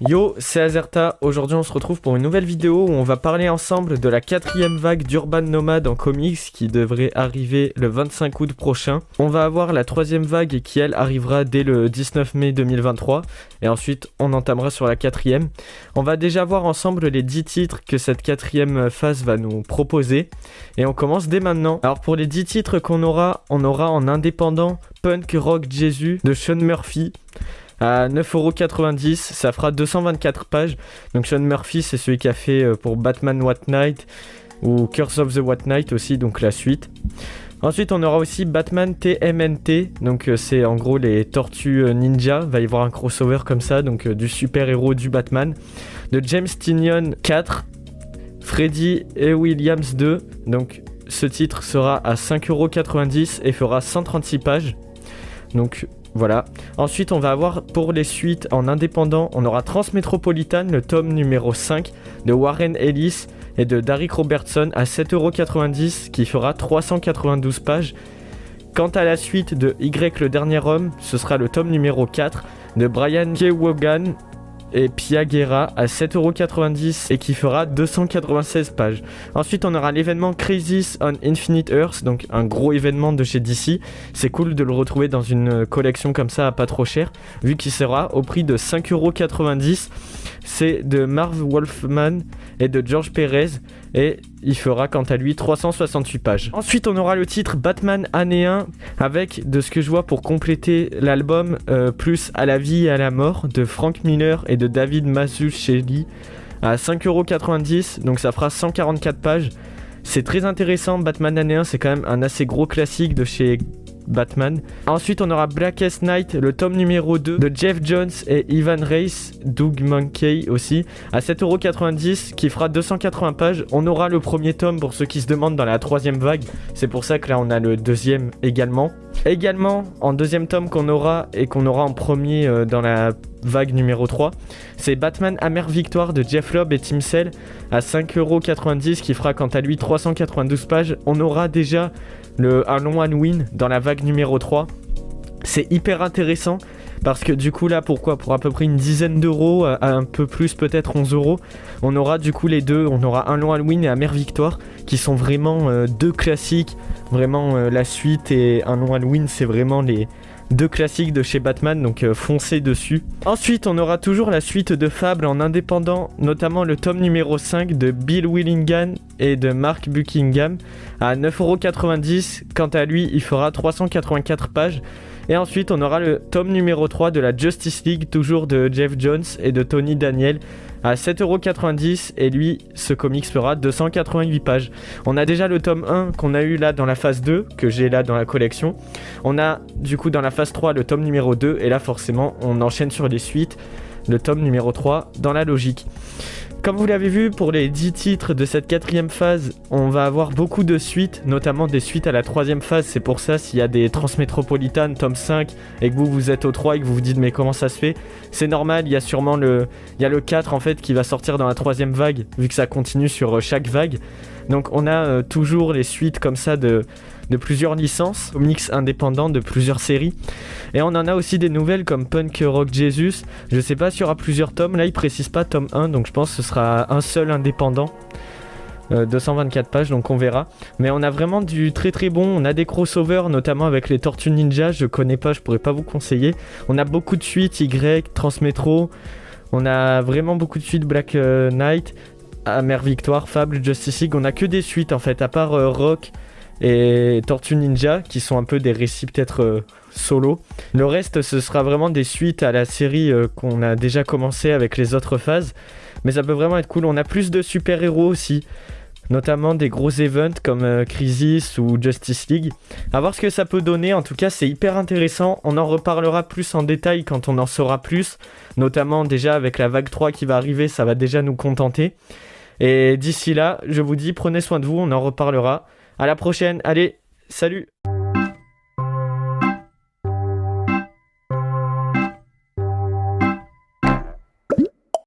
Yo, c'est Azerta. Aujourd'hui on se retrouve pour une nouvelle vidéo où on va parler ensemble de la 4ème vague d'Urban Nomad en comics qui devrait arriver le 25 août prochain. On va avoir la 3ème vague qui elle arrivera dès le 19 mai 2023 et ensuite on entamera sur la 4ème. On va déjà voir ensemble les 10 titres que cette 4ème phase va nous proposer et on commence dès maintenant. Alors pour les 10 titres qu'on aura, on aura en indépendant Punk Rock Jesus de Sean Murphy. À 9,90€, ça fera 224 pages. Donc Sean Murphy, c'est celui qui a fait pour Batman White Knight ou Curse of the White Knight aussi, donc la suite. Ensuite, on aura aussi Batman TMNT, donc c'est en gros les Tortues Ninja. Il va y avoir un crossover comme ça, donc du super-héros du Batman. De James Tynion 4, Freddy et Williams 2. Donc ce titre sera à 5,90€ et fera 136 pages. Donc voilà. Ensuite, on va avoir pour les suites en indépendant, on aura Transmétropolitan, le tome numéro 5 de Warren Ellis et de Darick Robertson à 7,90€ qui fera 392 pages. Quant à la suite de Y le dernier homme, ce sera le tome numéro 4 de Brian K. Vaughan et Pia Guerra à 7,90€ et qui fera 296 pages. Ensuite, on aura l'événement Crisis on Infinite Earths, donc un gros événement de chez DC. C'est cool de le retrouver dans une collection comme ça à pas trop cher, vu qu'il sera au prix de 5,90€. C'est de Marv Wolfman et de George Perez et il fera quant à lui 368 pages. Ensuite, on aura le titre Batman année 1 avec, de ce que je vois pour compléter l'album, plus À la vie et à la mort de Frank Miller et de David Mazzucchelli à 5,90€, donc ça fera 144 pages. C'est très intéressant. Batman année 1, c'est quand même un assez gros classique de chez Batman. Ensuite, on aura Blackest Night, le tome numéro 2 de Jeff Jones et Ivan Reis, Doug Mackey aussi, à 7,90€ qui fera 280 pages. On aura le premier tome pour ceux qui se demandent dans la 3ème vague. C'est pour ça que là, on a le deuxième également. Également, en deuxième tome qu'on aura et qu'on aura en premier dans la vague numéro 3, c'est Batman Amère Victoire de Jeff Loeb et Tim Sale à 5,90€ qui fera quant à lui 392 pages. On aura déjà un long Halloween dans la vague numéro 3. C'est hyper intéressant parce que du coup là, pour à peu près une dizaine d'euros, à un peu plus peut-être 11€, on aura du coup les deux. On aura un long Halloween et Amère Victoire qui sont vraiment deux classiques. Vraiment la suite et un long Halloween, c'est vraiment les deux classiques de chez Batman, donc foncez dessus. Ensuite, on aura toujours la suite de Fable en indépendant, notamment le tome numéro 5 de Bill Willingham et de Mark Buckingham à 9,90€. Quant à lui, il fera 384 pages. Et ensuite, on aura le tome numéro 3 de la Justice League, toujours de Jeff Jones et de Tony Daniel, à 7,90€ et lui, ce comics fera 288 pages. On a déjà le tome 1 qu'on a eu là dans la phase 2, que j'ai là dans la collection. On a du coup dans la phase 3 le tome numéro 2 et là forcément on enchaîne sur les suites, le tome numéro 3 dans la logique. Comme vous l'avez vu, pour les 10 titres de cette 4ème phase, on va avoir beaucoup de suites, notamment des suites à la 3ème phase. C'est pour ça, s'il y a des Transmétropolitan tome 5 et que vous êtes au 3 et que vous vous dites mais comment ça se fait, c'est normal, il y a sûrement le 4 en fait qui va sortir dans la 3ème vague, vu que ça continue sur chaque vague. Donc on a toujours les suites comme ça de plusieurs licences, comics indépendants de plusieurs séries. Et on en a aussi des nouvelles comme Punk Rock Jesus. Je sais pas s'il y aura plusieurs tomes, là il précise pas tome 1, donc je pense que ce sera un seul indépendant. 224 pages, donc on verra. Mais on a vraiment du très très bon. On a des crossovers, notamment avec les Tortues Ninja. Je connais pas, je pourrais pas vous conseiller. On a beaucoup de suites, Y, Transmétro. On a vraiment beaucoup de suites, Black Knight, Amère Victoire, Fable, Justice League. On a que des suites en fait, à part Rock et Tortue Ninja qui sont un peu des récits peut-être solo. Le reste, ce sera vraiment des suites à la série qu'on a déjà commencé avec les autres phases. Mais ça peut vraiment être cool. On a plus de super-héros aussi, notamment des gros events comme Crisis ou Justice League. À voir ce que ça peut donner. En tout cas, c'est hyper intéressant. On en reparlera plus en détail quand on en saura plus. Notamment déjà avec la vague 3 qui va arriver, ça va déjà nous contenter. Et d'ici là, je vous dis, prenez soin de vous, on en reparlera. À la prochaine, allez, salut!